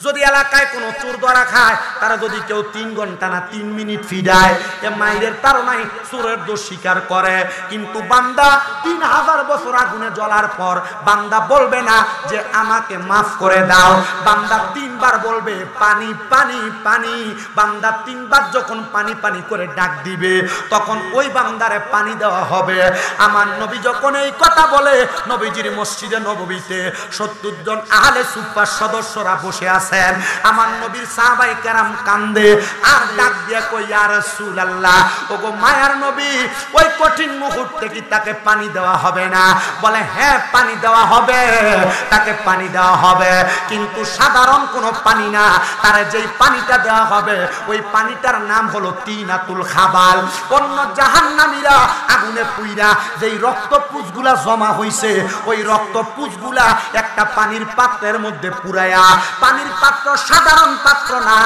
যদি এলাকায় কোনো চোর ধরা খায়, তারা যদি কেউ 3 ঘন্টা না 3 মিনিট ফিডায়, এ মাইরের তাড়নায় চোরের দোষ স্বীকার করে। কিন্তু বান্দা 3000 বছর আগুনে জ্বলার পর বান্দা বলবে না যে আমাকে মাফ করে দাও। বান্দা 3 বার বলবে পানি পানি পানি। বান্দা 3 বার যখন পানি পানি করে ডাক দিবে, তখন ওই বান্দারে পানি দেওয়া হবে। আমার নবী যখন এই কথা বলে, নবীজির মসজিদে নববীতে 70 জন আহলে সুফার সদস্যরা বসে আছেন। আমার নবীর সাহাবায়ে কেরাম কান্দে আর ডাক দিয়া কই, ইয়া রাসূলুল্লাহ, ওগো মায়ার নবী, ওই কঠিন মুহূর্তে কি তাকে পানি দেওয়া হবে না? বলে হ্যাঁ, পানি দেওয়া হবে, তাকে পানি দেওয়া হবে, কিন্তু সাধারণ কোনো পানি না। তার যেই পানিটা দেওয়া হবে, ওই পানিটার নাম হলো তিনাতুল খাবাল। অন্য জাহান্নামীরা আগুনে পুইরা যেই রক্তপুঁজগুলা জমা হইছে, ওই রক্তপুঁজগুলা একটা পানির পাত্রের মধ্যে পুরায়া, পানির পাত্র সাধারণ পাত্র না,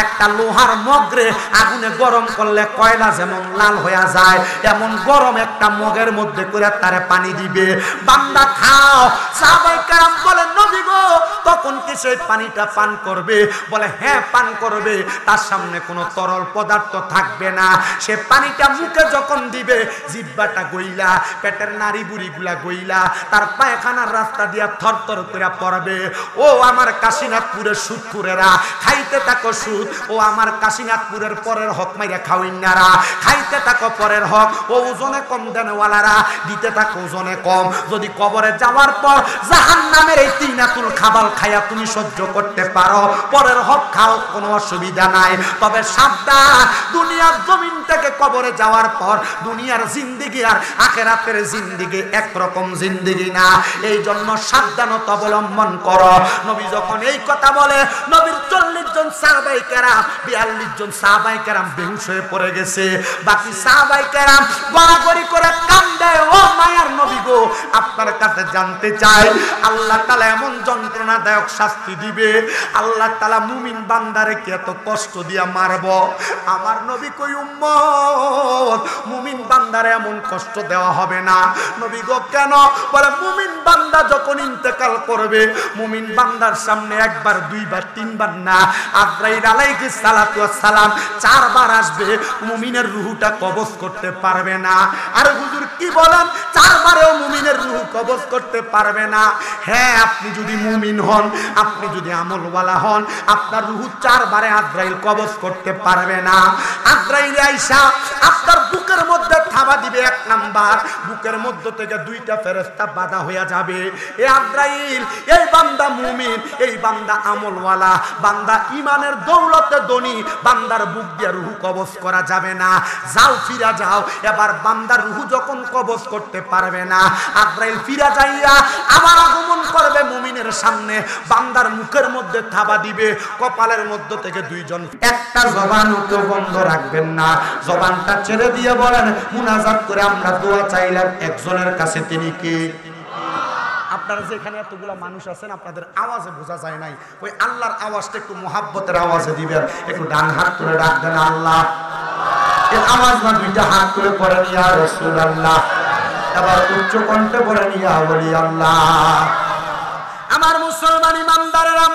একটা লোহার মগরে আগুনে গরম করলে কয়লা যেমন লাল হয়ে যায়, এমন গরম একটা মগের মধ্যে করে তারে পানি দিবে। বান্দা খাও। সাহাবায়ে কেরাম বলে, নবী গো, তখন কি সেই পানিটা পান করবে? বলে হ্যাঁ, পান করবে। তার সামনে কোনো তরল পদার্থ থাকবে না। সে পানিটা মুখে যখন দিবে, জিহ্বাটা গইলা, পেটের নাড়ি বুড়িগুলা গইলা, তার পায়খানার রাস্তা দিয়া থরথর করে পড়বে। ও আমার কাশীনাথপুরের সুদপুরেরা, খাইতে থাকো সুদ। ও আমার কাশীনাথপুরের পরের হক মাইরা খাওইনারা, খাইতে থাকো পরের হক। ও ওজনে কম দেনওয়ালারা, দিতে থাকো ওজনে কম। যদি কবরে যাওয়ার পর জাহান্নামের এই তিনাতুল খাবাল খাইয়া তুমি সহ্য করতে পারো, পরের হক খাও, কোনো অসুবিধা নাই। তবে সাবধান, দুনিয়ার জমিন থেকে কবরে যাওয়ার পর দুনিয়ার জিন্দেগি আর আখিরাতের জিন্দেগি একরকম জিন্দেগি না। এই জন্য সাবধানতা অবলম্বন করো। নবী যখন এই কথা বলে, নবীর 40 জন সাহাবায়ে কেরাম, 42 জন সাহাবায়ে কেরাম বেহুশ হয়ে পড়ে গেছে। বাকি সাহাবায়ে কেরাম গড়াগড়ি করে কান্দে। ও মায়ার নবী গো, আপনার কাছে জানতে চাই, আল্লাহ তাআলা এমন যন্ত্রণাদায়ক শাস্তি দিবে, আল্লাহ তাআলা মুমিন বান্দারে কি এত কষ্ট দিয়া মারব? আমার নবী কই, উম্মত, মুমিন বান্দারে এমন কষ্ট দেওয়া হবে না। নবী গো কেন? বলে মুমিন বান্দা যখন ইন্তেকাল করবে, মুমিন বান্দার সামনে একবার, দুইবার, 3 বার না, আজরাইল আলাইহিস সালাতু ওয়াস সালাম 4 বার আসবে, মুমিনের রূহটা কবজ করতে পারবে না। আর হুজুর কি বলেন? 4 বারেও মুমিনের রূহ কবজ করতে পারবে না? হ্যাঁ, আপনি যদি মুমিন হন, আপনি যদি আমলওয়ালা হন, আপনার রূহ 4 বারে আজরাইল কবজ করতে পারবে না। আজরাইল আইসা আপনার বুকের মধ্যে থাবা দিবে 1 নাম্বার, বুকের মধ্য থেকে 2টা ফেরেশতা বাধা হয়ে যাবে। এ আজরাইল, এই বান্দা মুমিন, এই বান্দা আমলওয়ালা, বান্দা ইমানের দৌলতে ধনী, বান্দার বুক দিয়ে রূহ কবজ করা যাবে না, যাও ফিরা যাও। এবার বান্দার রূহ যখন কবজ করতে পারবে না, আজরাইল ফিরা যাইয়া আবার আগমন করবে মুমিনের সামনে, বান্দার মুখের মধ্যে থাবা দিবে, কপালের মধ্য থেকে 2 জন, একটা জবানও তো বন্ধ রাখবেন না, জবানটা ছেড়ে দিয়ে বলেন মুনাজাত করে আমরা দোয়া চাইলাম একজনের কাছে, তিনি কে? আপনারা যেখানে এতগুলো মানুষ আছেন, আপনাদের আওয়াজে বোঝা যায় নাই, ওই আল্লাহর আওয়াজটা একটু মোহাব্বতের আওয়াজে দিবেন। একটু ডান হাত করে ডাক দেন আল্লাহ, এর আওয়াজ না 2টা হাত করে পড়েন ইয়া রাসূলুল্লাহ, এবার উচ্চ কণ্ঠে পড়েন ইয়া ওলি আল্লাহ। আমার মুসলমান ইমানদারেরা,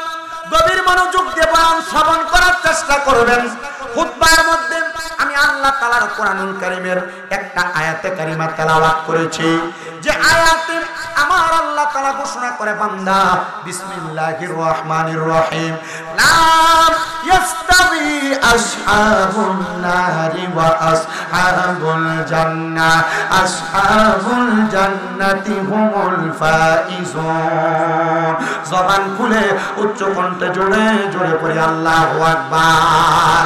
গভীর মনোযোগ দিয়ে বয়ান শ্রবণ করার চেষ্টা করবেন। খুতবার মধ্যে আমি আল্লাহ তাআলার কোরআনুল কারীমের একটা আয়াতে কারিমা তেলাওয়াত করেছি, যে আয়াতে আমার আল্লাহ তাআলা ঘোষণা করে, বান্দা বিসমিল্লাহির রহমানির রহিম, লা ইয়াস্তাবি আসহাবুন নারি ওয়া আসহাবুল জান্নাহ, আসহাবুল জান্নাতি হুমুল ফাইজুন। জবান খুলে উচ্চ কণ্ঠে জোরে জোরে পড়ি আল্লাহু আকবার।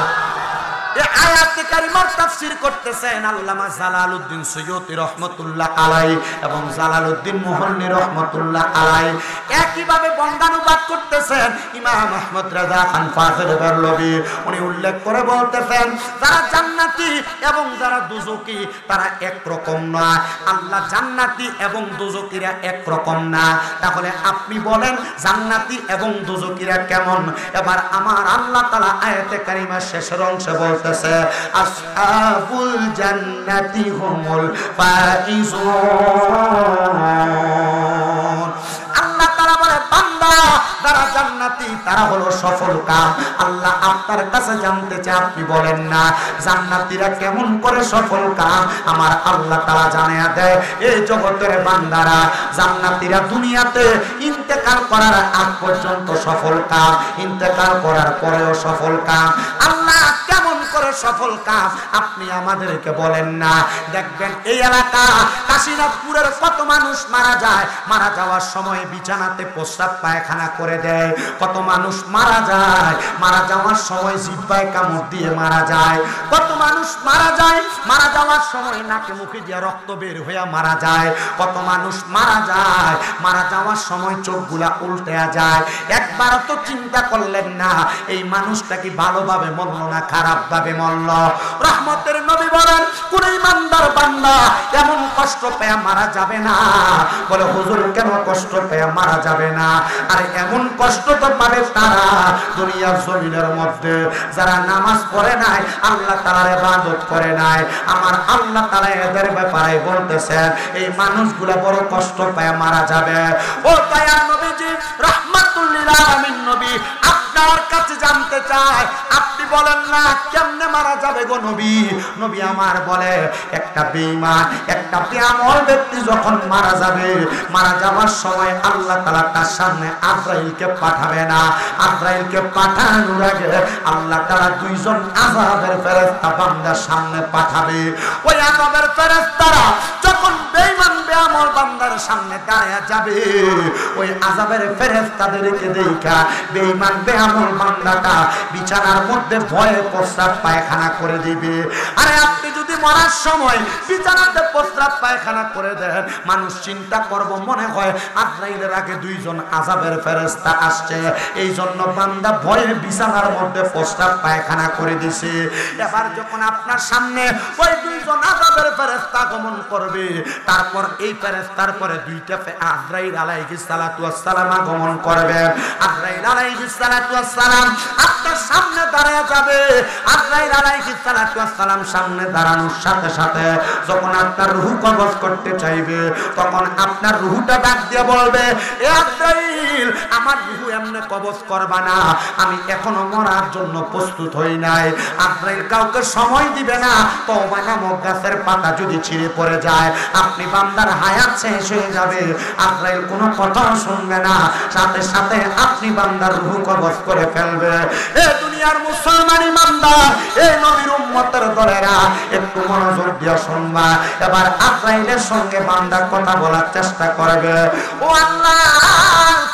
এই আয়াতে কারিমার তাফসীর করতেছেন আল্লামা জালালউদ্দিন সৈয়দী রহমাতুল্লাহ আলাইহি এবং জালালউদ্দিন মুহল্লি রহমাতুল্লাহ আলাইহি। একই ভাবে বঙ্গানুবাদ করতেছেন ইমাম আহমদ রাজা খান ফাখির বেরলভী। উনি উল্লেখ করে বলতেছেন, যারা জান্নাতি এবং যারা দুজকি তারা এক রকম না, আল্লাহ জান্নাতি এবং দুজকিরা এক রকম না। তাহলে আপনি বলেন জান্নাতি এবং দুজকিরা কেমন? এবার আমার আল্লাহ তাআলা আয়াতে কারিমার শেষের অংশে বলতেছে, আসহাবুল জান্নাতি হুমুল ফাইজুন। আল্লাহ তাআলা বলে, বান্দা যারা জান্নাতি তারা হলো সফল কাম। আল্লাহ আপনার কাছে জানতে চায়, আপনি বলেন না জান্নাতীরা কেমন করে সফল কাম? আমার আল্লাহ তাআলা জানিয়ে দেয়, এই জগতের বান্দারা জান্নাতীরা দুনিয়াতে ইন্তেকাল করার আগ পর্যন্ত সফল কাম, ইন্তেকাল করার পরেও সফল কাম। আল্লাহ কেমন করে সফল কাম আপনি আমাদেরকে বলেন না। দেখবেন এই এলাকা কাশীনাথপুরের কত মানুষ মারা যায়, মারা যাওয়ার সময় বিছানাতে প্রস্রাব পায়খানা করে দেয়। কত মানুষ মারা যায়, মারা যাওয়ার সময় জিহ্বায় কামড় দিয়ে মারা যায়। কত মানুষ মারা যায়, মারা যাওয়ার সময় নাকে মুখে দিয়ে রক্ত বের হয়ে মারা যায়। কত মানুষ মারা যায়, মারা যাওয়ার সময় চোখগুলা উল্টে যায়। একবার তো চিন্তা করলেন না এই মানুষটা কি ভালোভাবে মরল না খারাপ ভাবে মরল? রহমতের নবী বলেন, কোন ইমানদার বান্দা এমন কষ্ট পেয়ে মারা যাবে না। বলে হুজুর কেন কষ্ট পেয়ে মারা যাবে না? আর এমন কষ্ট তো পাবে তারা দুনিয়ার জমিনের মধ্যে যারা নামাজ পড়ে নাই, আল্লাহ তাআলার ইবাদত করে নাই। আমার আল্লাহ তাআলা এদের ব্যাপারে বলতেছেন এই মানুষগুলো বড় কষ্ট পেয়ে মারা যাবে। ও দয়ার নবীজি রাহমাতুল লিল আলামিন নবী আপনার কাছে জানতে চায়, আপনি বলেন না কেমনে মারা যাবে গো নবী? নবী আমার বলে একটা বেঈমান, একটা বেআমল ব্যক্তি যখন মারা যাবে, মারা যাওয়ার সময় আল্লাহ তাআলা তার সামনে আজরাইলকে পাঠাবে না। আজরাইলকে পাঠানোর আগে আল্লাহ তাআলা দুইজন আযাবের ফেরেশতা বান্দার সামনে পাঠাবে। ওই আযাবের ফেরেশতারা যখন বেঈমান বেআমল বান্দার সামনে দাঁড়িয়ে যাবে, ওই আযাবের ফেরেশতাদেরকে দেখা বেঈমান বেআমল বান্দাটা বিছানার মধ্যে ভয়ে প্রস্রাব পায়খানা করে দিবে। আরে আপনি যদি মরার সময় বিছানাতে প্রস্রাব পায়খানা করে দেন, মানুষ চিন্তা করব মনে হয় আজরাইলের আগে দুইজন আযাবের ফেরেশতা আসছে, এই জন্য বান্দা ভয়ে বিছানার মধ্যে প্রস্রাব পায়খানা করে দিছে। এবার যখন আপনার সামনে ওই দুইজন আযাবের ফেরেশতা আগমন করবে, তারপর এই ফেরেশতার পরে দুইটা আজরাইল আলাইহিস সালাতু ওয়াস সালাম আগমন করবে। আজরাইল আলাইহিস সালাতু ওয়াস সালাম আপনার সামনে দাঁড়ায় যাবে। আজরাইল আলাইহিস সালাতু ওয়াস সালাম সামনে দাঁড়ানোর সাথে সাথে যখন আপনার রূহ কবজ করতে চাইবে, তখন আপনার রূহটা ডাক দিয়ে বলবে, এ আজরাইল আমার রূহ এমনি কবজ করবা না, আমি এখনো মরার জন্য প্রস্তুত হই নাই। আজরাইল কাউকে সময় দিবে না। তওবা নামক গাছের পাতা যদি ছিঁড়ে পড়ে যায়, আপনি বান্দার হায়াত শেষ হয়ে যাবে। আজরাইল কোনো কথা শুনবে না, সাথে সাথে আপনি বান্দার রূহ কবজ করে ফেলবে। এ দুনিয়ার মুসলমান ইমানদার, এই নবীর উম্মতের দলেরা একটু মনোযোগ দিয়ে শুনবা। এবার আজরাইলের সঙ্গে বান্দা কথা বলার চেষ্টা করবে। ও আল্লাহ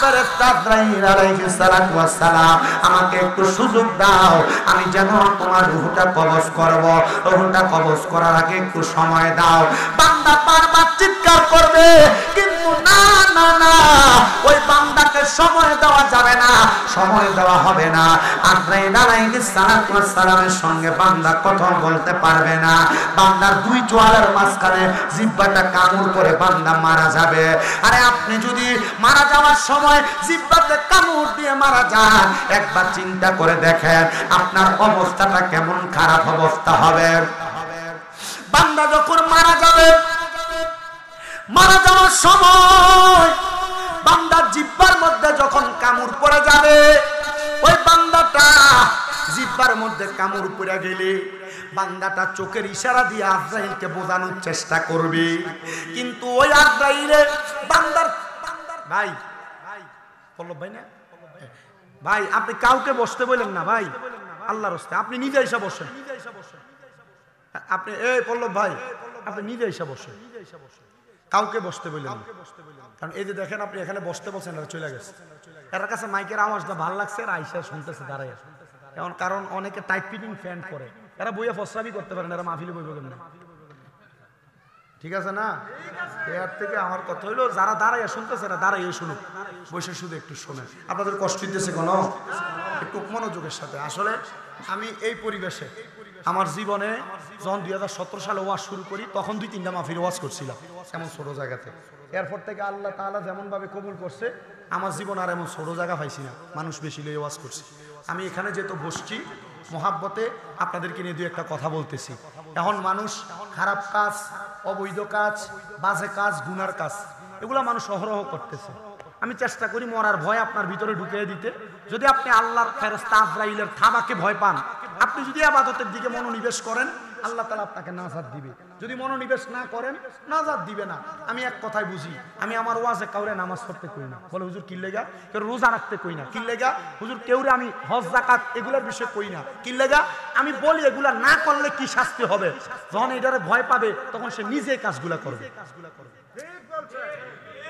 ফেরেশতা আজরাইল আলাইহিস সালাতু ওয়াস সালাম, আমাকে একটু সুযোগ দাও, আমি যেন তোমার রূহটা কবজ করব। রূহটা কবজ করার আগে একটু সময় দাও। বান্দা বারবার চিৎকার করবে, কিন্তু না না না, ওই বান্দাকে সময় দেওয়া যাবে না, সময় দেওয়া হবে না। আজরাইল আলাইহিস সালাতু ওয়াস সালামের সঙ্গে বান্দা কথা বলতে পারবে না। বান্দার দুই চোয়ালের মাঝখানে জিহ্বাটা কামড় করে বান্দা মারা যাবে। আরে আপনি যদি মারা যাওয়ার সময় জিহ্বাতে কামড় দিয়ে মারা যান, একবার চিন্তা করে দেখেন আপনার অবস্থাটা কেমন খারাপ অবস্থা হবে। বান্দা যখন মারা যাবে, মারা যাওয়ার সময় বান্দার জিহ্বার মধ্যে যখন কামড় পড়ে যাবে, ওই বান্দাটা জিহ্বার মধ্যে কামড় পড়ে গেলে বান্দাটা চোখের ইশারা দিয়ে আজরাইলকে বোঝানোর চেষ্টা করবে, কিন্তু ওই আজরাইলে বান্দার ভাই পল্লব ভাই না ভাই, আপনি কাউকে বসতে বলেন না ভাই, আল্লাহর রাস্তায় আপনি নিজে এসে বসেন। আপনি এই পল্লব ভাই, আপনি নিজে এসে বসেন, কাউকে বসতে বললেন। কারণ এই যে দেখেন আপনি এখানে বসতে বলছেন, এরা চলে গেছে, এর কাছে মাইকের আওয়াজটা ভালো লাগছে, এরা আইসা শুনতেছে দাঁড়ায়। এখন কারণ অনেকে টাইট ফিটিং ফ্যান করে, এরা বইয়া ফসরাবি করতে পারেন, এরা মাহফিলে বইব কেমন? ঠিক আছে না? এর থেকে আমার কথা হইলো যারা দাঁড়াইয়া শুনতেছে না দাঁড়াইয়া শুনুক, বসে শুধু একটু শোনেন। আপনাদের কষ্ট দিতেছে কোনো? একটু মনোযোগের সাথে। আসলে আমি এই পরিবেশে আমার জীবনে যখন 2017 সালে ওয়াজ শুরু করি, তখন 2-3টা মাহফিল ওয়াজ করছিলাম এমন ছোট জায়গাতে। এরপর থেকে আল্লাহ তাআলা যেমন ভাবে কবুল করছে, আমার জীবন আর এমন ছোট জায়গা পাইছি না, মানুষ বেশি লয়ে ওয়াজ করছি। আমি এখানে যেহেতু বসছি মোহাব্বতে আপনাদেরকে নিয়ে 2-একটা কথা বলতেছি। এখন মানুষ খারাপ কাজ, অবৈধ কাজ, বাজে কাজ, গুনার কাজ, এগুলা মানুষ অহরহ করতেছে। আমি চেষ্টা করি মরার ভয় আপনার ভিতরে ঢুকিয়ে দিতে। যদি আপনি আল্লাহর ফেরেশতা আজরাইলের থাবাকে ভয় পান, আপনি যদি ইবাদতের দিকে মনোনিবেশ করেন, আল্লাহ তাআলা আপনাকে নাজাত দিবে। যদি মনোনিবেশ না করেন, নাজাত দিবে না। আমি এক কথাই বুঝি, আমি আমার ওয়াজে কাউরে নামাজ পড়তে কই না, বলে হুজুর কি লেগা, কেউ রোজা রাখতে কই না, কি লেগা হুজুর কেউরে আমি হজ যাকাত এগুলোর বিষয়ে কই না, কি লেগা আমি বলি এগুলা না করলে কি শাস্তি হবে। যখন এটারে ভয় পাবে তখন সে নিজে কাজগুলা করবে।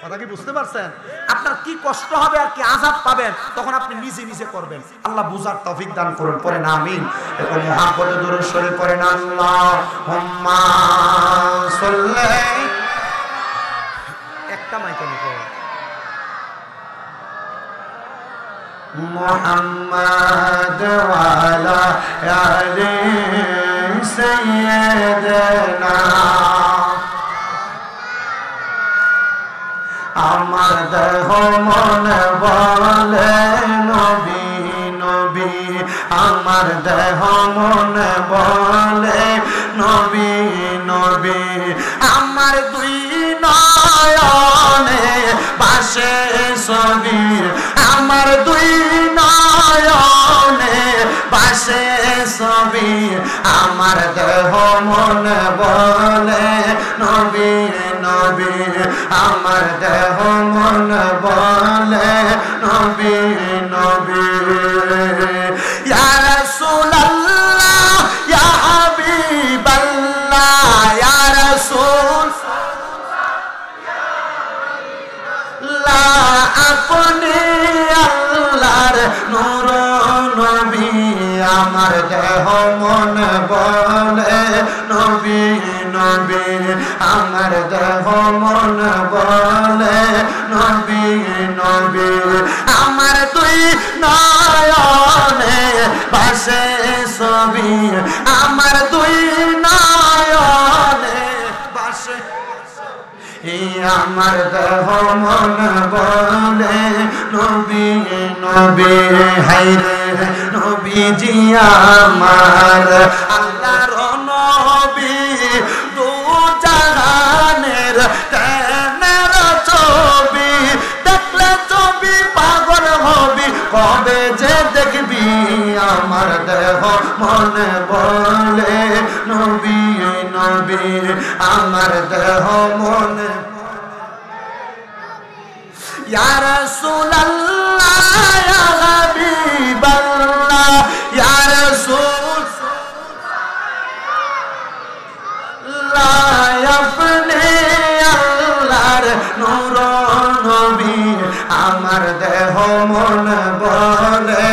কথা কি বুঝতে পারছেন? আপনার কি কষ্ট হবে আর কি আযাব পাবেন তখন আপনি নিজে নিজে করবেন। আল্লাহ বুঝার তৌফিক দান করুন, পড়েন আমিন। একটু মুহাব্বতে দরুদ শরীফ পড়েন, আল্লাহুম্মা সাল্লি। একটা মাইকে নিকো মুহাম্মাদ ওয়া আলা আলি সাইয়্যিদানা। আমার দেহ মন বলে নবী নবী, আমার দেহ মন বলে নবী নবী, আমার দুই নয়নে বাসে ছবি, আমার দুই নয়নে বাসে ছবি, আমার দেহ মন বলে নবী নবী, আমার দেহ মন বলে নবী নবী। ইয়া রাসূলুল্লাহ ইয়া হাবিবাল্লাহ, ইয়া রাসূলুল্লাহ আপনি আল্লাহর নূর নবী, আমার দেহ মন বলে নবী নবী, আমার দেহ মন বলে নবী নবী, আমার দুই নয়নে বাসে ছবি, আমার দুই নয়নে বাসে, আমার দেহ মন বলে নবী নবী। হায়রে নবীজি আমার আল্লাহর নবী, দু জাহানের তেনের ছবি, দেখলে ছবি পাগল হবি, কবে যে দেখবি, আমার দেহ মন বলে নবী নবী, আমার দেহ মন। ইয়া রাসূলুল্লাহ ইয়া হাবিবাল্লাহ, ইয়া রাসূলুল্লাহ আপনি আল্লাহর নূর নবী, আমার দেহ মন বলে।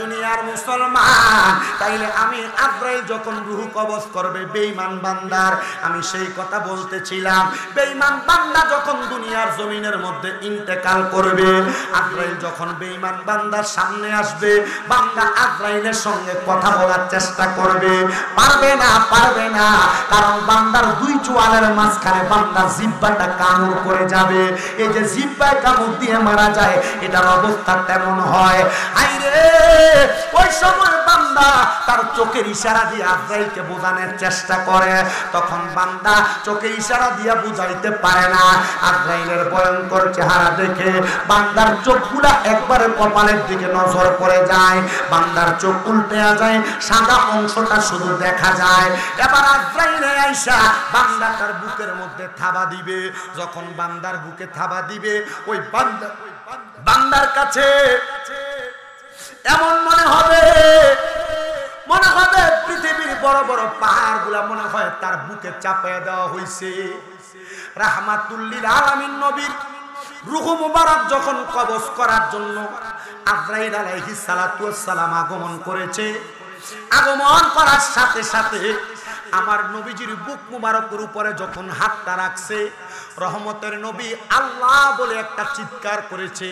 দুনিয়ার মুসলমান, তাইলে আমি আজরাইল যখন রূহ কবজ করবে বেঈমান বান্দার, আমি সেই কথা বলতেছিলাম, বেঈমান বান্দা যখন দুনিয়ার জমিনের মধ্যে ইন্তেকাল করবে, আজরাইল যখন বেঈমান বান্দার সামনে আসবে, বান্দা আজরাইলের সঙ্গে কথা বলার চেষ্টা করবে, পারবে না, পারবে না, কারণ বান্দার দুই চোয়ালের মাঝখানে বান্দার জিহ্বাটা কামড় করে যাবে। এই যে জিহ্বায় কামড় দিয়ে মারা যায়, এটার অবস্থা তেমন হয়। আইরে ওই সময় বান্দা তার চোখের ইশারা দিয়ে আজরাইলকে বোঝানোর চেষ্টা করে, তখন বান্দা চোখের ইশারা দিয়ে বুঝাইতে পারে না। আজরাইলের ভয়ঙ্কর চেহারা দেখে বান্দার চোখগুলা একবারে কপালের দিকে নজর পড়ে যায়, বান্দার চোখ উল্টে যায়, সাদা অংশটা শুধু দেখা যায়। এবার আজরাইল আইসা বান্দাটার বুকের মধ্যে থাবা দিবে। যখন বান্দার বুকে থাবা দিবে, ওই বান্দার কাছে এমন মনে হবে পৃথিবীর বড় বড় পাহাড় গুলা মনে হয় তার বুকে চাপিয়ে দেওয়া হয়েছে। রাহমাতুল লিল আলামিন নবীর রূহ মুবারক যখন কবজ করার জন্য আজরাইল আলাইহিস সালাতু ওয়াস সালাম আগমন করেছে, আগমন করার সাথে সাথে আমার নবীজির বুক মুবারকের উপরে যখন হাতটা রাখছে, রহমতের নবী আল্লাহ বলে একটা চিৎকার করেছে,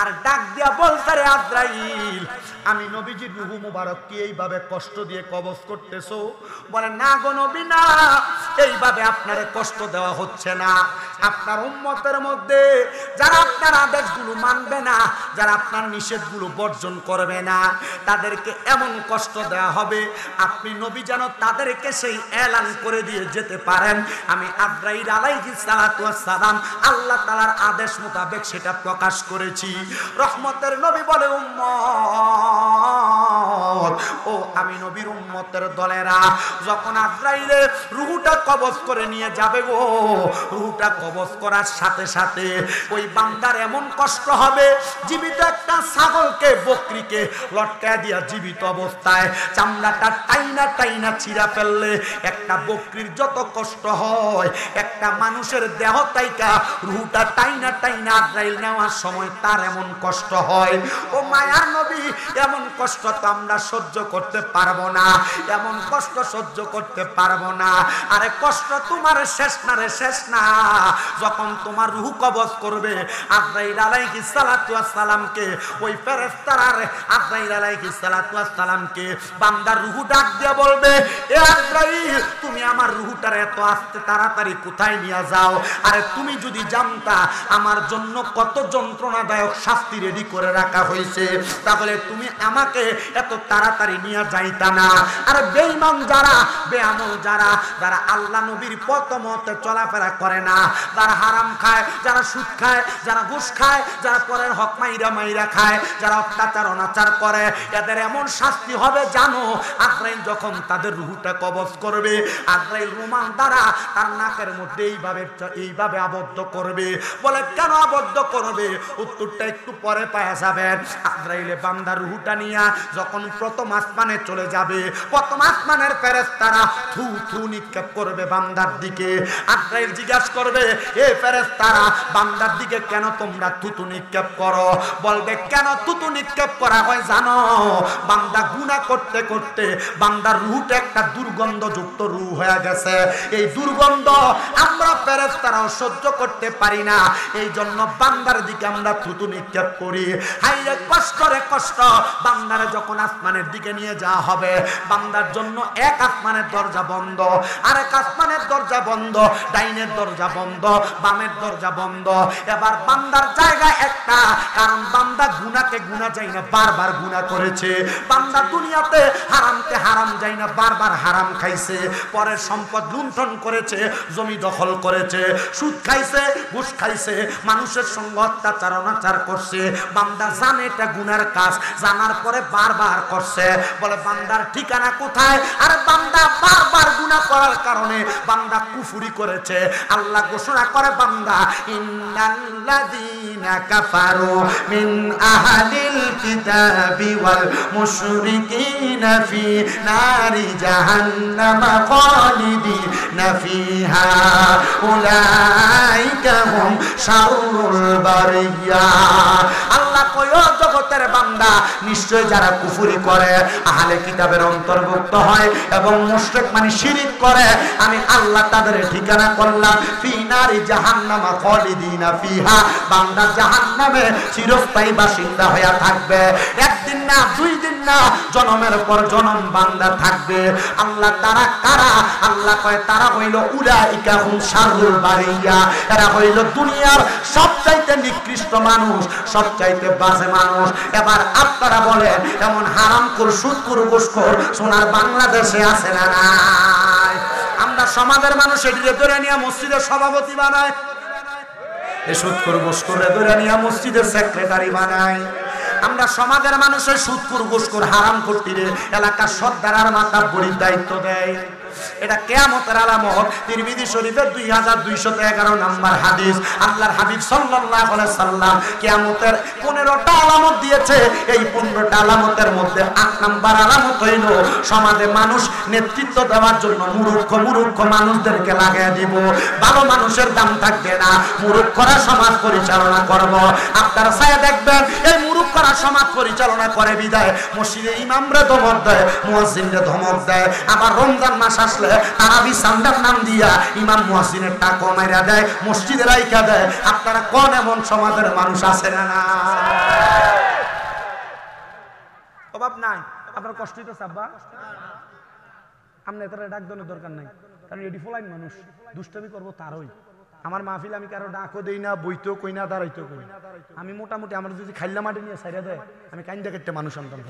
আর ডাক দিয়া বলতে রে আজরাইল, আমি নবীজির রূহ মুবারককে এইভাবে কষ্ট দিয়ে কবজ করতেছো? বলে না গো নবী না, এইভাবে আপনারে কষ্ট দেওয়া হচ্ছে না। আপনার উম্মতের মধ্যে যারা আপনার আদেশগুলো মানবে না, যারা আপনার নিষেধগুলো বর্জন করবে না, তাদেরকে এমন কষ্ট দেওয়া হবে, আপনি নবী যেন তাদেরকে সেই এলান করে দিয়ে যেতে পারেন, আমি আজরাইল আলাইহিস সালাতু সালাতু ওয়াস সালাম আল্লাহ তাআলার আদেশ মোতাবেক সেটা প্রকাশ করেছি। রহমতের নবী বলে, উম্মত ও আমি নবীর উম্মতের দলেরা, যখন আজরাইলে রূহটা কবজ করে নিয়ে যাবে গো, রূহটা কবজ করার সাথে সাথে ওই বান্দার এমন কষ্ট হবে, জীবিত একটা ছাগলকে বকরিকে লটকায় দিয়া জীবিত অবস্থায় চামড়াটা টাইনা টাইনা ছিঁড়া ফেললে একটা বকরির যত কষ্ট হয়, একটা মানুষের দেহ তাইকা রূহটা টাইনা টাইনা আজরাইল নেওয়ার সময় তার এমন কষ্ট হয়। ও মায়ার নবী, এমন কষ্ট তো আমরা সহ্য করতে পারবো না, এমন কষ্ট সহ্য করতে পারবো না। আরে কষ্ট তোমার শেষ না রে, শেষ না। যখন তোমার রূহ কবজ করবে আজরাইল আলাইহিস সালাতু ওয়াস সালামকে, ওই ফেরেশতারা আজরাইল আলাইহিস সালাতু ওয়াস সালামকে বান্দার রূহ ডাক দিয়ে বলবে, এ আজরাইল তুমি আমার রূহটার এত আস্তে তাড়াতাড়ি কোথায় নিয়ে যাও? আরে তুমি যদি জানতা আমার জন্য কত যন্ত্রণাদায়ক শাস্তি রেডি করে রাখা হয়েছে, তাহলে তুমি আমাকে এত তাড়াতাড়ি নিয়ে যাইতা না। আর বেঈমান যারা, বেআমল যারা, যারা আল্লাহ নবীর পথ মতে চলাফেরা করে না, যারা হারাম খায়, যারা সুদ খায়, যারা ঘুষ খায়, যারা পরের হক মাইরা মাইরা খায়, যারা অত্যাচার অনাচার করে, এদের এমন শাস্তি হবে জানো? আজরাইল যখন তাদের রূহটা কবজ করবে, আজরাইল রুমাল দ্বারা তার নাকের মধ্যে এইভাবে আবদ্ধ করবে। বলে কেন আবদ্ধ করবে? উত্তরটা একটু পরে পাওয়া যাবেন। আজরাইলে বান্দার রূহটা নিয়ে যখন প্রথম আসমানে চলে যাবে, প্রথম আসমানের ফেরেশতারা থু থু নিক্ষেপ করবে বান্দার দিকে। আজরাইল জিজ্ঞাসা করবে, এ ফেরেশতারা বান্দার দিকে কেন তোমরা থুতু নিক্ষেপ করো? বলবে কেন থুতু নিক্ষেপ করা হয় জানো? বান্দা গুনাহ করতে করতে বান্দার রূহটা একটা দুর্গন্ধযুক্ত রূহ হয়ে গেছে। এই দুর্গন্ধ আমরা ফেরেশতারাও সহ্য করতে পারি না, এই জন্য বান্দার দিকে আমরা থুতু নিক্ষেপ করি। হাইরে কষ্ট রে কষ্ট। বান্দারে যখন আসমানের দিকে নিয়ে যাওয়া হবে, বান্দার জন্য এক আসমানের দরজা বন্ধ, আরেক আসমানের দরজা বন্ধ, ডাইনের দরজা বন্ধ, বামের দরজা বন্ধ। এবার বান্দার জায়গা একটা, কারণ বান্দা গুনাহকে গুনাহ যায় না, বারবার গুনাহ করেছে। বান্দা দুনিয়াতে হারামকে হারাম যায় না, বারবার হারাম খাইছে, পরের সম্পদ লুণ্ঠন করেছে, জমি দখল করেছে, সুদ খাইছে, ঘুষ খাইছে, মানুষের সঙ্গে অত্যাচার অনাচার করছে। বান্দা জানে এটা গুনার কাজ, জানার পরে বারবার করছে। বলে বান্দার ঠিকানা কোথায়? আর বান্দা বারবার গুনাহ করার কারণে বান্দা কুফরি করেছে। আল্লাহ ঘোষণা করে, বান্দা ইন্নাল্লাযীনা কাফারু মিন আহলিল কিতাবি ওয়াল মুশরিকিনা ফি নারি জাহান্নাম খালিদিনা ফিহা উলাইকা হুম শাররুল বারিয়া। আল্লাহ কয়, জগতের বান্দা নিশ্চয় যারা কুফরি করে, আহলে কিতাবের অন্তর্ভুক্ত হয় এবং মুশরিক মানে শিরক করে, আমি আল্লাহ তাদের ঠিকানা করলাম ফি নারি জাহান্নাম খালিদিনা ফিহা। বান্দা জাহান্নামে চিরস্থায়ী বাসিন্দা হয়ে থাকবে। একদিন না, দুই দিন না, জন্মের পর জন্ম বান্দা থাকবে। আল্লাহ তারা কারা? আল্লাহ কয় তারা হইল উলাইকা হুম শাররুল বারিয়া। এরা হইল দুনিয়ার সবচাইতে নিকৃষ্ট মানুষ, সবচাইতে বাজে মানুষ। এবার আপনারা বলেন, এমন হারামখোর, সুদখোর, ঘুষখোর সোনার বাংলাদেশে আছে না নাই? আমরা সমাজের মানুষ এটিকে ধরে নিয়ে মসজিদের সভাপতি বানায়, এই সুদখোর ঘুষখোরে ধরে নিয়ে মসজিদের সেক্রেটারি বানায়। আমরা সমাজের মানুষের সুদখোর, ঘুষখোর, হারামখোরটিরে এলাকার সর্দার আর মাতাব্বরির দায়িত্ব দেয়। এটা কিয়ামতের আলামত। তিরমিজি শরীফের 2211 নম্বর হাদিস। আল্লাহর হাবিব সাল্লাল্লাহু আলাইহি সাল্লাম কিয়ামতের 15টা আলামত দিয়েছে। এই 15টা আলামতের মধ্যে 8 নম্বর আলামত হইল সমাজে মানুষ নেতৃত্ব দেওয়ার জন্য মূর্খ মানুষদেরকে লাগিয়ে দিব। ভালো মানুষের দাম থাকবে না, মূর্খরা সমাজ পরিচালনা করব। আপনারা ছায়া দেখবেন, এই মূর্খরা সমাজ পরিচালনা করে বিদায় মসজিদে ইমামরা ধমক দেয়, মুয়াজ্জিনরা ধমক দেয়। আবার রমজান মাস আসলে তারাবি সান্দার নাম দিয়া ইমাম মুয়াজ্জিনের টাকা মাইরা দেয়, মসজিদে রাইখা দেয়। আপনারা কোন এমন সমাজের মানুষ আছে না? অভাব নাই, আপনার কষ্টই তো চাপবা। আপনি তারা ডাক দেওয়ার দরকার নাই, কারণ এডি ফলাইন মানুষ, দুষ্টামি করবো তারই। আমার মাহফিল আমি কারো ডাকও দেই না, বইতেও কই না, দাঁড়াইতেও কই। আমি মোটামুটি আমার যদি খাইলা মাটি নিয়ে সাইরা দেয়, আমি কাইন্দা কেটে মানুষ আনতাম।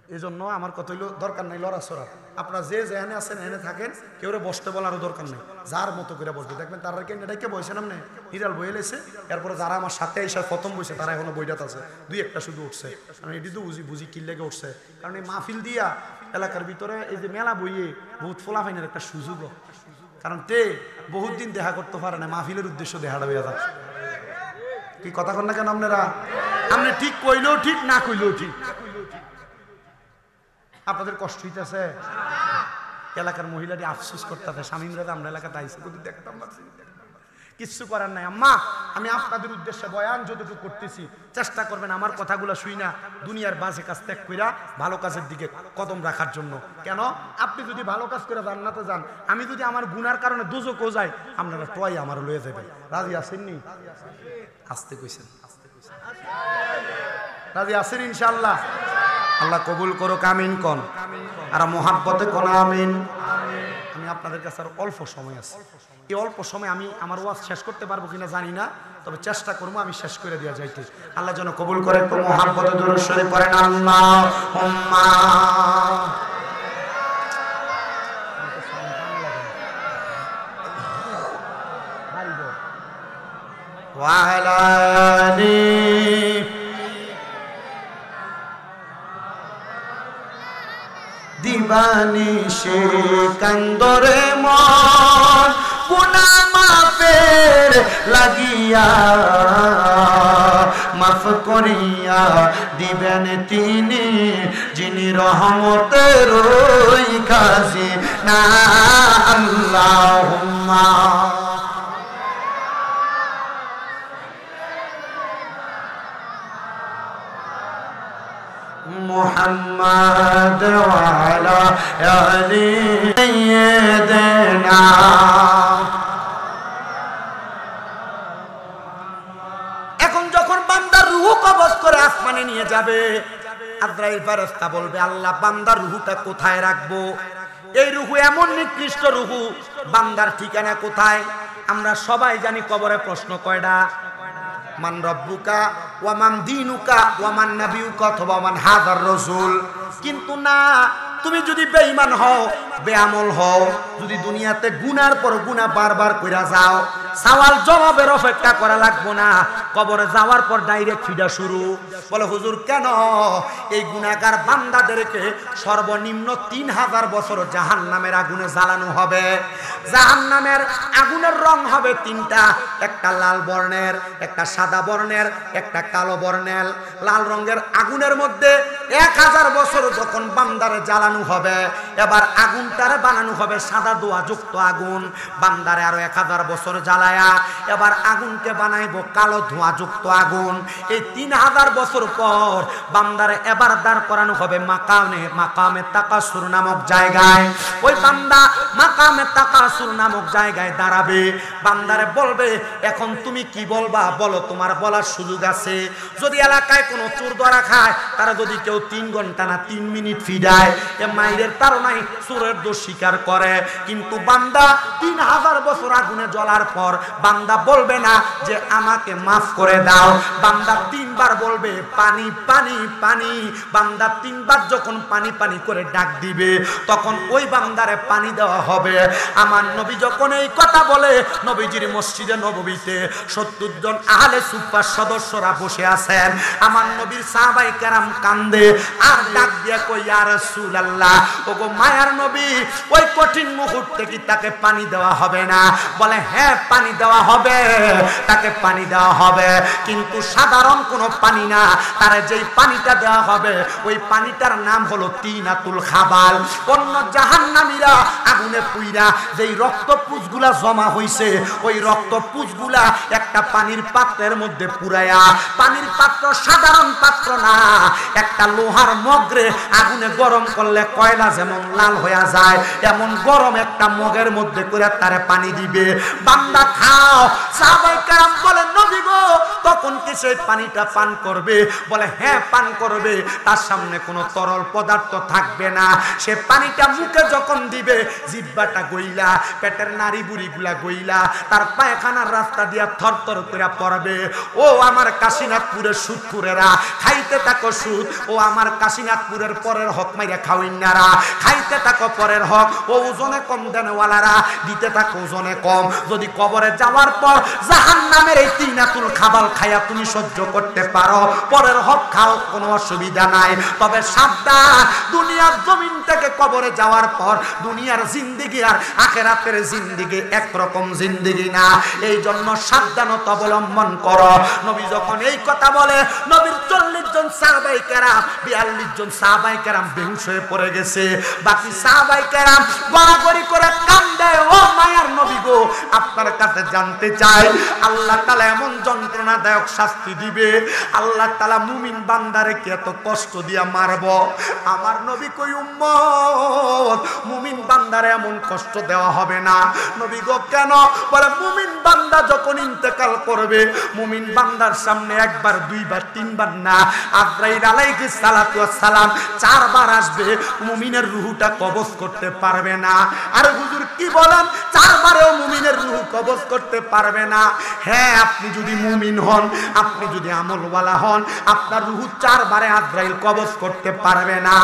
এই জন্য আমার কথা হইলো দরকার নাই লড়াছড়া। আপনারা যে যেখানে আছেন এখানে থাকেন, কেউ বসতে বলারও দরকার নেই, যার মতো করে বসবে। দেখবেন তারা কেন্দ্রটাকে বসে নামনে হিরাল বয়ে লেছে। এরপরে যারা আমার সাথে এসে প্রথম বসে তারা এখনো বইটাত আছে, দুই একটা শুধু উঠছে। আমি এটি তো বুঝি কি লেগে উঠছে, কারণ এই মাহফিল দিয়া এলাকার ভিতরে এই যে মেলা বইয়ে বহুত ফোলাফাইনের একটা সুযোগ। কারণ তে বহুত দিন দেখা করতে পারে না, মাহফিলের উদ্দেশ্য দেখাটা হইয়া যাচ্ছে। কি কথা কন না কেন আপনারা? আপনি ঠিক কইলেও ঠিক, না কইলেও ঠিক। আপনাদের কষ্ট হইতেছে? এলাকার মহিলাটি আফসোস করতেছে, স্বামীরা আমরা এলাকাতে আইসি দেখতাম কিচ্ছু করার নাই। আম্মা আমি আপনাদের উদ্দেশ্যে বয়ান যতটুকু করতেছি, চেষ্টা করবেন আমার কথাগুলো শুই না দুনিয়ার বাজে কাজ ত্যাগ কইরা ভালো কাজের দিকে কদম রাখার জন্য। কেন? আপনি যদি ভালো কাজ করে জান্নাতে যান, আমি যদি আমার গুনার কারণে দোজখও যাই, আপনারা টয় আমার লয়ে যাবেন। রাজি আছেননি? আসতে কইছেন, রাজি আছেন ইনশাআল্লাহ? আল্লাহ কবুল করুক, আমিন কোন। আর মোহাব্বতে কোন আমিন। আমি আপনাদের কাছে আর অল্প সময় আছে, এই অল্প সময় আমি আমার ওয়াজ শেষ করতে পারবো কিনা জানি না, তবে চেষ্টা করবো আমি শেষ করে দেওয়া যাইতে। আল্লাহ যেন কবুল করে। একটু মোহাব্বতে দুরূদ শরীফ পড়েন। আল্লাহুম্মা ওয়া আলা আলি দিবানিশে কান্দরে মন গুনাহ মাফের লাগিয়া, মাফ করিয়া দিবেন তিনি যিনি রহমতের খাজি না। আল্লাহুম্মা মুহাম্মাদ ওয়া আলা আলি সাইয়্যিদিনা। এখন যখন বান্দার রূহ কবজ করে আসমানে নিয়ে যাবে, আজরাইল ফেরেশতা বলবে আল্লাহ বান্দার রূহটা কোথায় রাখবো? এই রূহ এমন নিকৃষ্ট রূহ, বান্দার ঠিকানা কোথায়? আমরা সবাই জানি কবরে প্রশ্ন কয়টা? মান রব্বুকা ওয়া মান দীনুকা ওয়া মান নাবিয়ুকা অথবা মান হাদার রাসূল। কিন্তু না, তুমি যদি বেঈমান হও, বেআমল হও, যদি দুনিয়াতে গুনার পর গুনাহ বারবার কইরা যাও, সওয়াল জবাবের অপেক্ষা করা লাগবো না, কবরে যাওয়ার পর ডাইরেক্ট ফিডা শুরু। বলে হুজুর কেন? এই গুনাহগার বান্দাদেরকে সর্বনিম্ন 3000 বছর জাহান্নামের আগুনে জ্বালানো হবে। জাহান্নামের আগুনের রং হবে তিনটা, একটা লাল বর্ণের, একটা সাদা বর্ণের, একটা কালো বর্ণের। লাল রঙের আগুনের মধ্যে 1000 বছর যখন বান্দারে জ্বালানো হবে, এবার আগুনটারে বানানো হবে সাদা ধোঁয়াযুক্ত আগুন। বান্দারে আরো 1000 বছর জ্বালায়া এবার আগুনকে বানাইবো কালো ধোঁয়াযুক্ত আগুন। এই 3000 বছর পর বান্দারে এবার দাঁড় করানো হবে মাকামে তাকাসুর নামক জায়গায়। ওই বান্দা মাকামে তাকাসুর নামক জায়গায় দাঁড়াবে। বান্দারে বলবে এখন তুমি কি বলবা বলো, তোমার বলার সুযোগ আছে। যদি এলাকায় কোনো চোর ধরা খায়, তারা যদি কেউ 3 ঘন্টা না 3 মিনিট ফিডায়, এ মাইরের তাড়নায় চোরের দোষ স্বীকার করে। কিন্তু বান্দা 3000 বছর আগুনে জ্বলার পর বান্দা বলবে না যে আমাকে মাফ করে দাও, বান্দা 3 বার বলবে পানি পানি পানি। বান্দা 3 বার যখন পানি পানি করে ডাক দিবে, তখন ওই বান্দারে পানি দেওয়া হবে। আমার নবী যখন এই কথা বলে, নবীজির মসজিদে নববীতে 70 জন আহলে সুফার সদস্যরা বসে আছেন। আমার নবীর সাহাবায়ে কেরাম কান্দে আর ডাক দিয়ে কই ইয়া রাসূলুল্লাহ, ওগো মায়ার নবী, ওই কঠিন মুহূর্তে কি তাকে পানি দেওয়া হবে না? বলে হ্যাঁ পানি দেওয়া হবে, তাকে পানি দেওয়া হবে, কিন্তু সাধারণ কোনো পানি না। তার যেই পানিটা দেওয়া হবে ওই পানিটার নাম হলো তিনাতুল খাবাল। অন্য জাহান্নামীরা আগুনে পুইরা যেই রক্তপুঁজগুলা জমা হইছে, ওই রক্তপুঁজগুলা একটা পানির পাত্রের মধ্যে পুরায়া, পানির পাত্র সাধারণ পাত্র না, একটা লোহার মগরে আগুনে গরম করলে কয়লা যেমন লাল হয়ে যায়, এমন গরম একটা মগের মধ্যে করে তারে পানি দিবে। বান্দা খাও। সাহাবায়ে কেরাম বলেন নবী গো, তখন কি সেই পানিটা পান করবে? বলে হ্যাঁ পান করবে। তার সামনে কোনো তরল পদার্থ থাকবে না। সে পানিটা মুখে যখন দিবে, জিহ্বাটা গইলা, পেটের নাড়ি বুড়িগুলা গইলা, তার পায়খানার রাস্তা দিয়া থরথর করে পড়বে। ও আমার কাশীনাথপুরের সুদখুরেরা, খাইতে থাকো সুদ। ও আমার কাশিনাথপুরের পরের হক মাইরা খাওইনারা খাইতে থাকো পরের হক ও ওজনে কম দেনওয়ালারা দিতে থাকো ওজনে কম যদি কবরে যাওয়ার পর জাহান্নামের এই তিনাতুল খাবাল খায়া তুমি সহ্য করতে পারো পরের হক খাও কোনো অসুবিধা নাই তবে সাবধান দুনিয়ার জমিন থেকে কবরে যাওয়ার পর দুনিয়ার জিন্দেগি আর আখিরাতের জিন্দেগি একরকম জিন্দেগি না এই জন্য সাবধানতা অবলম্বন করো নবী যখন এই কথা বলে নবীর 40 জন সাহাবায়ে কেরাম 42 জন সাহাবায়ে কেরাম বেহুশ হয়ে পড়ে গেছে বাকি সাহাবায়ে কেরাম গড়াগড়ি করে কান্দে ও মায়ার নবী গো আপনার কাছে জানতে চাই আল্লাহ তাআলা এমন যন্ত্রণাদায়ক শাস্তি দিবে আল্লাহ তাআলা মুমিন বান্দারে কি এত কষ্ট দিয়া মারবো আমার নবী কই উম্মত মুমিন বান্দারে এমন কষ্ট দেওয়া হবে না নবী গো কেন বলে মুমিন বান্দা যখন ইন্তেকাল করবে মুমিন বান্দার সামনে একবার দুইবার তিনবার না আজরাইল আলাইহিস সালাতু ওয়াস সালাম 4 বার আসবে মুমিনের রূহটা কবজ করতে পারবে না আর হুজুর কি বলেন 4 বারেও মুমিনের রূহ কবজ করতে পারবে না হ্যাঁ আপনি যদি মুমিন হন আপনি যদি আমলওয়ালা হন আপনার রূহ 4 বারে আজরাইল কবজ করতে পারবে না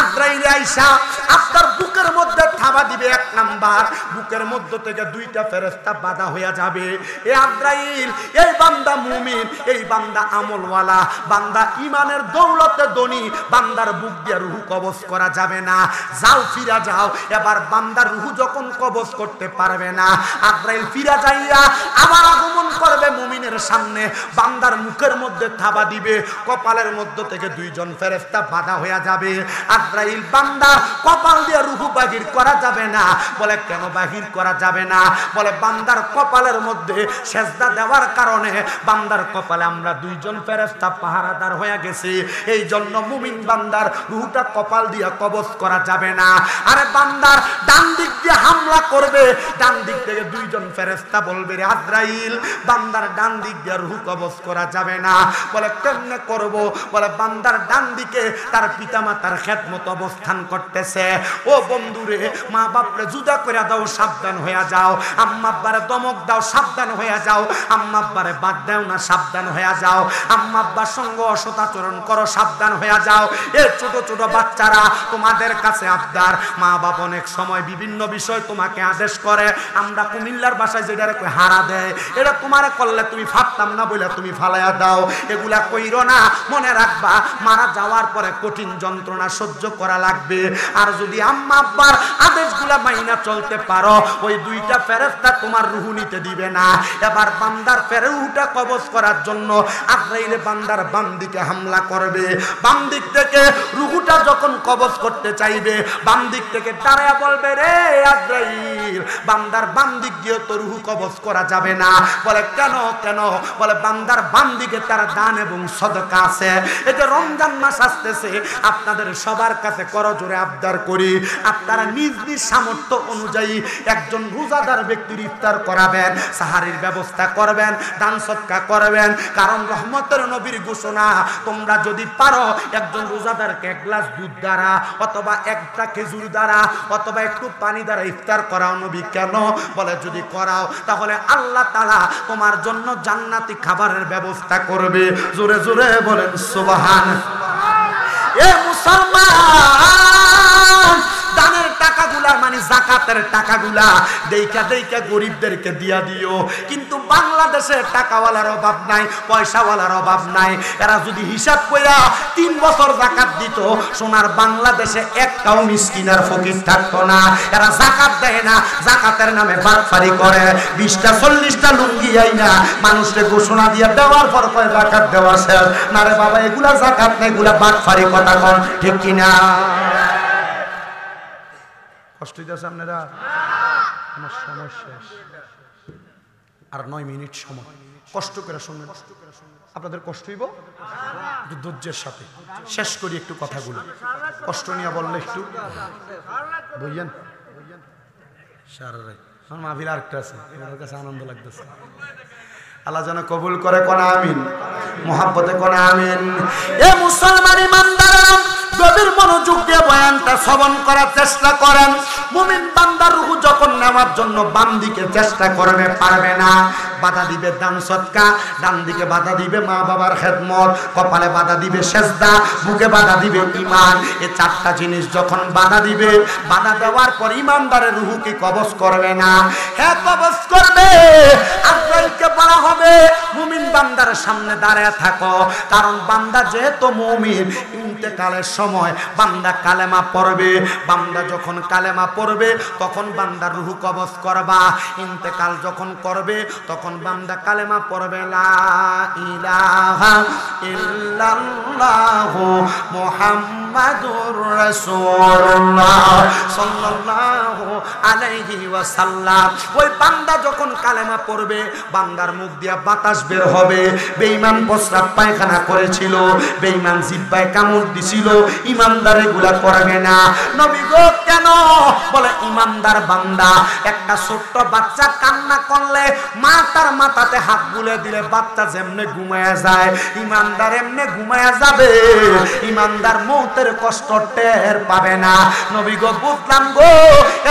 আজরাইল আয়েশা আপনার বুকের মধ্যে থাবা দিবে এক নাম্বার বুকের মধ্য থেকে দুইটা ফেরেশতা বাঁধা হয়ে যাবে এ আজরাইল এই বান্দা মুমিন এই বান্দা আমলওয়ালা বান্দা ঈমানের দৌলতে ধনী বান্দার বুক দিয়ে রূহ কবজ করা যাবে না যাও ফিরা যাও এবার বান্দার রূহ যখন কবজ করতে পারবে না আজরাইল ফিরা যাইয়া আবার আগমন করবে মুমিনের সামনে বান্দার মুখের মধ্যে থাবা দিবে কপালের মধ্য থেকে দুইজন ফেরেশতা বাঁধা হয়ে যাবে আজরাইল বান্দা কপাল দিয়ে রূহ বাহির করা যাবে না বলে কেন বাহির করা যাবে না বলে বান্দার কপালের মধ্যে সেজদা দেওয়ার কারণে বান্দার কপালে আমরা দুইজন ফেরেশতা পাহারাদার হয়ে গেছি এই জন্য মুমিন বান্দার রূহটা কপাল দিয়ে কবজ করা যাবে না আরে বান্দার ডান দিক দিয়ে হামলা করবে ডান দিক থেকে দুইজন ফেরেশতা বলবে রে আজরাইল বান্দার ডান দিক দিয়ে রূহ কবজ করা যাবে না বলে কেমনে করব বলে বান্দার ডান দিকে তার পিতামাতার খেদমত অবস্থান করতেছে ও বন্ধুরে মা বাপরে জুদা করে দাও সাবধান হয়ে যাও আম্মা আব্বারে দমক দাও সাবধান হয়ে যাও আম্মা আব্বারে বাদ দাও না সাবধান হয়ে যাও আম্মা আব্বার সঙ্গে অসদাচরণ করো সাবধান হয়ে যাও এই ছোট ছোট বাচ্চারা তোমাদের কাছে আবদার মা বাপ অনেক সময় বিভিন্ন বিষয় তোমাকে আদেশ করে আমরা কুমিল্লার ভাষায় যেটারে কই হারা দেয় এটা তোমারে করলে তুমি ফাটতাম না বলে তুমি ফালায়া দাও এগুলা কইরো না মনে রাখবা মারা যাওয়ার পরে কঠিন যন্ত্রণা সহ্য করা লাগবে আর যদি আম্মা আব্বার আদেশগুলা মাইনা চলতে পারো ওই দুইটা ফেরেশতা তোমার রূহ নিতে দিবে না এবার বান্দার রূহটা কবজ করার জন্য আজরাইল বান্দার বাম দিকে হামলা করবে বাম দিক থেকে রূহটা যখন কবজ করতে চাইবে বাম দিক থেকে দাঁড়ায়া বলবে রে আজরাইল বান্দার বাম দিক দিয়ে তো রূহ কবজ করা যাবে না বলে কেন কেন বলে বান্দার বাম দিকে তার দান এবং সদকা আছে এই যে রমজান মাস আসতেছে আপনাদের সবার কাছে করজোরে আবদার করি আপনারা নিজ নিজ সামর্থ্য অনুযায়ী একজন রোজাদার ব্যক্তির ইফতার করাবেন সাহারির ব্যবস্থা করবেন দান সদকা করবেন কারণ রহমতের নবীর ঘোষণা তোমরা যদি পারো একজন রোজাদারকে এক গ্লাস দুধ দ্বারা অথবা একটা খেজুর দ্বারা অথবা একটু পানি দ্বারা ইফতার করাও নবী কেন বলে যদি করাও তাহলে আল্লাহ তাআলা তোমার জন্য জান্নাতি খাবারের ব্যবস্থা করবে জোরে জোরে বলেন সুবহানাল্লাহ এ মুসলমান দানের টাকাগুলা মানে যাকাতের টাকাগুলা দেইখা দেইখা গরিবদেরকে দিয়া দিও কিন্তু বাংলাদেশে টাকাওয়ালার অভাব নাই পয়সাওয়ালার অভাব নাই এরা যদি হিসাব কইরা 3 বছর যাকাত দিত সোনার বাংলাদেশে একটাও মিসকিন আর ফকির থাকতো না এরা যাকাত দেয় না যাকাতের নামে বাটপারি করে 20টা 40টা লুঙ্গি আইনা মানুষকে ঘোষণা দিয়া দেওয়ার পর কয় যাকাত দেওয়া শেষ না রে বাবা এগুলা যাকাত না এগুলা বাটপারি কথা কোন ঠিক কি না কষ্ট হইতেছে আপনারা আমার সময় শেষ আর 9 মিনিট সময় কষ্ট করে শুনবেন আপনাদের কষ্ট হইব একটু ধৈর্যের সাথে শেষ করি একটু কথাগুলো কষ্ট নিয়ে বললে একটু বুঝলেন সারা আমার মাহফিল আরেকটা আছে আমার কাছে আনন্দ লাগতেছে আল্লাহ যেন কবুল করে কোন আমিন মুহাব্বতে কোন আমিন এ মুসলমান ইমানদার গভীর মনোযোগ দিয়ে বয়ানটা শ্রবণ করার চেষ্টা করেন। মুমিন বান্দার রূহ যখন নেওয়ার জন্য বাম দিকে চেষ্টা করবে, পারবে না। বাধা দিবে দান সদকা, ডান দিকে বাধা দিবে মা বাবার খেদমত, কপালে বাধা দিবে সেজদা, বুকে বাধা দিবে ঈমান। এই চারটা জিনিস যখন বাধা দিবে, বাধা দেওয়ার পর ঈমানদারের রূহ কি কবজ করবে না? হ্যাঁ, কবজ করবে। আজরাইলকে বলা হবে মুমিন বান্দার সামনে দাঁড়িয়ে থাকো, কারণ বান্দা যেহেতু মুমিন, ইন্তেকালের সময় বান্দা কালেমা পড়বে। বান্দা যখন কালেমা পড়বে তখন বান্দার রূহ কবজ করবা। ইন্তেকাল যখন করবে তখন বান্দা কালেমা পড়বে, লা ইলাহা ইল্লাল্লাহু মুহাম্মাদুর রাসূলুল্লাহ সাল্লাল্লাহু আলাইহি ওয়াসাল্লাম। ওই বান্দা যখন কালেমা পড়বে, বান্দার মুখ দিয়ে বাতাস বের হবে। বেঈমান প্রস্রাব পায়খানা করেছিল, বেঈমান জিহ্বায় কামড় দিছিল, ইমানদার এগুলা করবে না। নবী গো কেন? বলে ইমানদার বান্দা, একটা ছোট্ট বাচ্চা কান্না করলে মা তার মাথাতে হাত বুলে দিলে বাচ্চা যেমনে ঘুমায়া যায়, ইমানদার এমনে ঘুমায়া যাবে। ইমানদার মৌতের কষ্ট টের পাবে না। নবী গো বুঝলাম গো,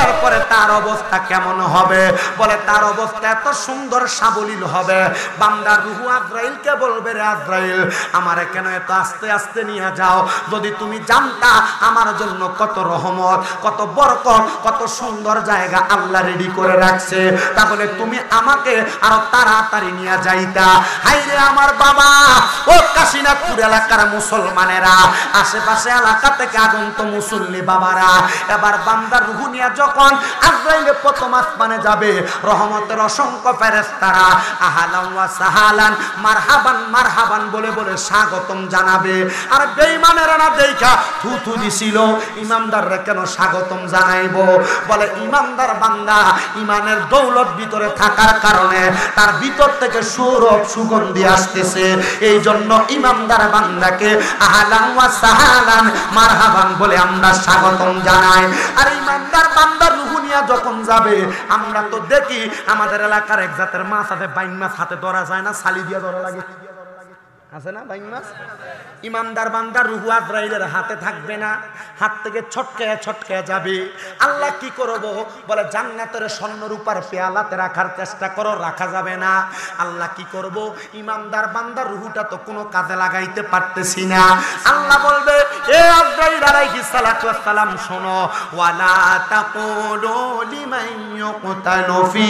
এরপরে তার অবস্থা কেমন হবে? বলে তার অবস্থা এত সুন্দর সাবলীল হবে, বান্দার রূহ আজরাইলকে বলবে, রে আজরাইল, আমারে কেন এত আস্তে আস্তে নিয়ে যাও? যদি তুমি জানতা আমার জন্য কত রহমত, কত বরকত, কত সুন্দর জায়গা আল্লাহ রেডি করে রাখছে, তাহলে তুমি আমাকে আরো তাড়াতাড়ি নিয়ে যাইতা। হাইরে আমার বাবা, ও কাশীনাথপুর এলাকার মুসলমানেরা, আশেপাশে এলাকা থেকে আগন্ত মুসল্লি বাবারা, এবার বান্দার রূহ নিয়ে যখন আজরাইলে প্রথম আসমানে যাবে, রহমতের অসংখ্য ফেরেশতারা আহলান ওয়া সাহালান, মারহাবান মারহাবান বলে বলে স্বাগতম জানাবে। আর বেঈমানেরা না দেখা থুথু দিছিল, ইমানদাররা কেন স্বাগতম জানাইবো? বলে ইমানদার বান্দা ইমানের দৌলত ভিতরে থাকার কারণে তার ভিতর থেকে সৌরভ সুগন্ধি আসতেছে, এই জন্য ইমানদার বান্দাকে আহলান ওয়া সাহালান মারহাবান বলে আমরা স্বাগতম জানাই। আর ইমানদার বান্দার রূহ নিয়ে যখন যাবে, আমরা তো দেখি আমাদের এলাকার এক জাতের মাছ আছে, বাইন মাছ হাতে ধরা যায় না, ছালি দিয়ে ধরা লাগে, আছে না বাইন মাছ? ইমানদার বান্দার রূহ আজরাইলের হাতে থাকবে না, হাত থেকে ছটকায়া ছটকায়া যাবে। আল্লাহ কি করব? বলে জান্নাতের স্বর্ণ রূপার পেয়ালাতে রাখার চেষ্টা করো, রাখা যাবে না। আল্লাহ কি করব? ইমানদার বান্দার রূহটা তো কোনো কাজে লাগাইতে পারতেছি না। আল্লাহ বলবে, এ আজরাইল আলাইহিস সালাতু ওয়াস সালাম, শোনো, ওয়ালা তাকুলু লিমান ইউকতালু ফি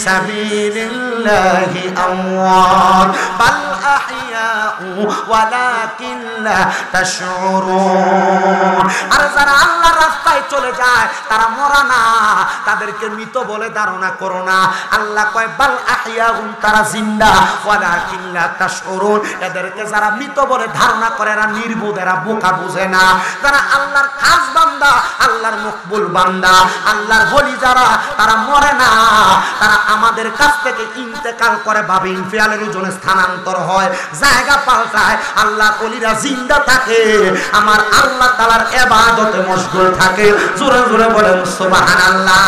সাবিলিল্লাহি আমওয়াত বাল আহইয়াউ ওয়ালাকিন লা তাশউরুন। আর যারা আল্লাহর রাস্তায় চলে যায় তারা মরা না, তাদেরকে মৃত বলে ধারণা করো না। আল্লাহ কয় বাল আহইয়াউন, তারা জিন্দা, ওয়ালাকিন লা তাশউরুন, এদেরকে যারা মৃত বলে ধারণা করে এরা নির্বোধ, এরা বোকা, বুঝে না। যারা আল্লাহর খাস বান্দা, আল্লাহর মকবুল বান্দা, আল্লাহর ওলি যারা, তারা মরে না, তারা আমাদের কাছ থেকে ইন্তেকাল করে ভাবে ইনফিয়ালের ওজনে স্থানান্তর হয়, জায়গা পাল্টায়। আল্লাহ ওলিরা জিন্দা থাকে, আমার আল্লাহ তাআলার ইবাদতে মশগুল থাকে। জোরে জোরে বলেন সুবহানাল্লাহ।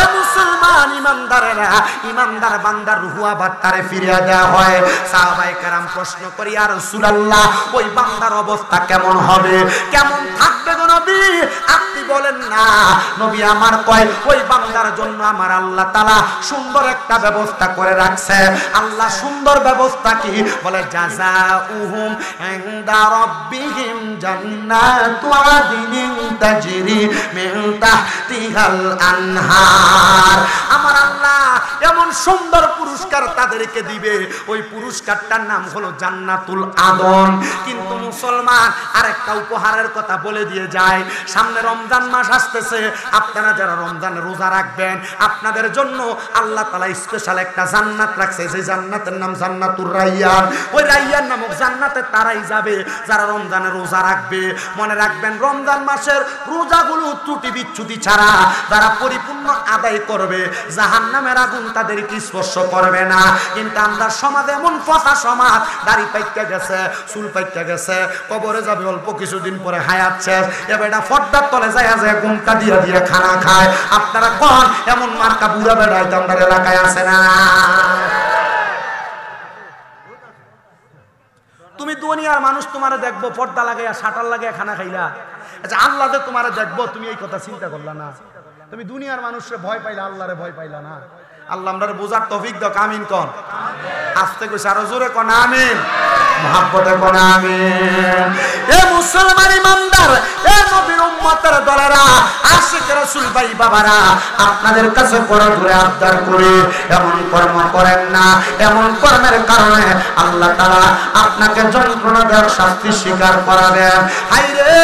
এ মুসলমান ইমানদারেরা, ইমানদার বান্দার রূহ আবার তারে ফিরিয়ে দেওয়া হয়। সাহাবায়ে কেরাম প্রশ্ন করি, ইয়া রাসূলুল্লাহ, ওই বান্দার অবস্থা কেমন হবে, কেমন থাকবে গো নবী? আপনি বলেন না। নবী আমার কয়, ওই বান্দার জন্য আমার আল্লাহ তাআলা সুন্দর একটা ব্যবস্থা করে রাখছে। আল্লাহ সুন্দর ব্যবস্থা কি? বলে জাযাউহুম ইনদা রাব্বিহিম জান্নাতু আদনিন তাজরি মিন তাহতিহাল আনহার। আমার আল্লাহ এমন সুন্দর পুরস্কার তাদেরকে দিবে, ওই পুরস্কারটার নাম হলো জান্নাতুল আদন। কিন্তু মুসলমান আরেকটা উপহারের কথা বলে দিয়ে যায়, সামনে রমজান মাস আসতেছে, আপনারা যারা রমজানে রোজা রাখবেন, আপনাদের জন্য আল্লাহ তাআলা স্পেশাল একটা জান্নাত রাখছে, সেই জান্নাতের নাম জান্নাতুর রাইয়ান। ওই রাইয়ান নামক জান্নাতে তারাই যাবে যারা রমজানে রোজা রাখবে। মনে রাখবেন, রমজান মাসের রোজাগুলো ত্রুটি বিচ্যুতি ছাড়া যারা পরিপূর্ণ আদায় করবে, জাহান্নামের আগুন তাদেরকে স্পর্শ করবে না। কিন্তু আমরা সমাজে এমন পচা সমাজ, দাড়ি পাইকা গেছে, চুল পাইকা গেছে, কবরে যাবে অল্প কিছুদিন পরে হায়াত শেষ, এবার ফর্দার তলে যায় যায় গুমটা দিয়ে দিয়ে খানা খায়। আপনারা কোন এমন মার্কা বুড়া বেড়ায় তো আমাদের এলাকায় আছে না? তুমি দুনিয়ার মানুষ তোমারে দেখবো পর্দা লাগাইয়া শাটার লাগাইয়া খানা খাইলা, আচ্ছা আল্লাহ যে তোমারে দেখবো তুমি এই কথা চিন্তা করলা না? তুমি দুনিয়ার মানুষরে ভয় পাইলা, আল্লাহরে ভয় পাইলা না। আল্লাহ আমরারে বোঝার তৌফিক দাও। আমিন কোন আস্তে কইছে, আরো জোরে কোন আমিন, মহব্বতে কোন আমিন। এ মুসলমান ইমানদার, এ নবীর উম্মতের দলেরা, আশিক রাসূল ভাই বাবারা, আপনাদের কাছে বড় করে আবদার করি, এমন কর্ম করেন না। এমন কর্মের কারণে আল্লাহ তাআলা আপনাকে যন্ত্রণাদায়ক শাস্তি স্বীকার করাবেন। হায়রে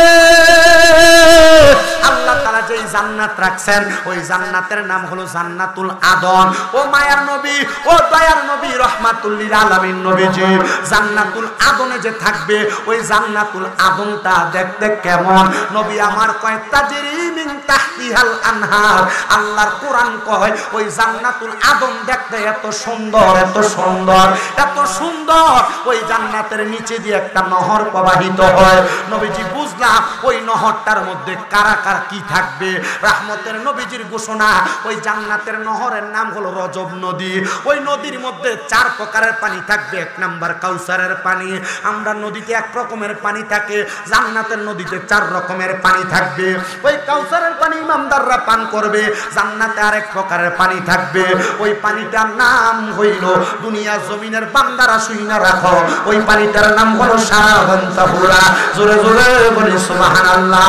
আল্লাহ তাআলা যেই জান্নাত রাখছেন ওই জান্নাতের নাম হলো জান্নাতুল আদন। ও মায়ার নবী, ও দয়ার নবী, রাহমাতুল লিল আলামিন নবীজি, জান্নাতুল আদনে যে থাকবে ওই জান্নাতুল আদনটা দেখতে কেমন? নবী আমার কয় তাজরি মিন তাহতিহাল আনহার। আল্লাহর কোরআন কয় ওই জান্নাতুল আদন দেখতে এত সুন্দর, এত সুন্দর, এত সুন্দর। ওই জান্নাতের নিচে দিয়ে একটা নহর প্রবাহিত হয়। নবীজি বুঝলাম ওই নহরটার মধ্যে কারা কারা কি থাকবে। রাহমতের নবীজির ঘোষণা, ওই জান্নাতের নহরের নাম হলো রজব নদী। ওই নদীর মধ্যে 4 প্রকারের পানি থাকবে। 1 নাম্বার কাউসারের পানি। আমরা নদীতে 1 রকমের পানি থাকে, জান্নাতের নদীতে 4 রকমের পানি থাকবে। ওই কাউসারের পানি ইমানদাররা পান করবে, জান্নাতে আরেক প্রকারের পানি থাকবে। ওই পানিটার নাম হইল, দুনিয়া জমিনের বান্দারা শুইনা রাখো, ওই পানিটার নাম হলো শারাবান তাহুরা। জোরে জোরে বলি সুবহানাল্লাহ।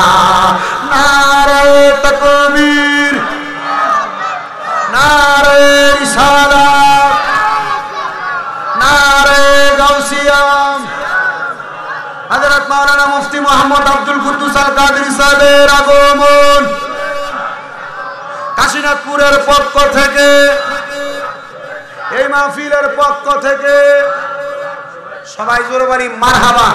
নারে তাকবীর, নারে রিসালাত, নারে গাউসিয়া। হযরত মাওলানা মুফতি মুহাম্মদ আব্দুল কুদ্দুস আল কাদেরী সাহেবের আগমন। কাশীনাথপুরের পক্ষ থেকে, এই মাহফিলের পক্ষ থেকে সবাই জোরে বলি মারহাবা।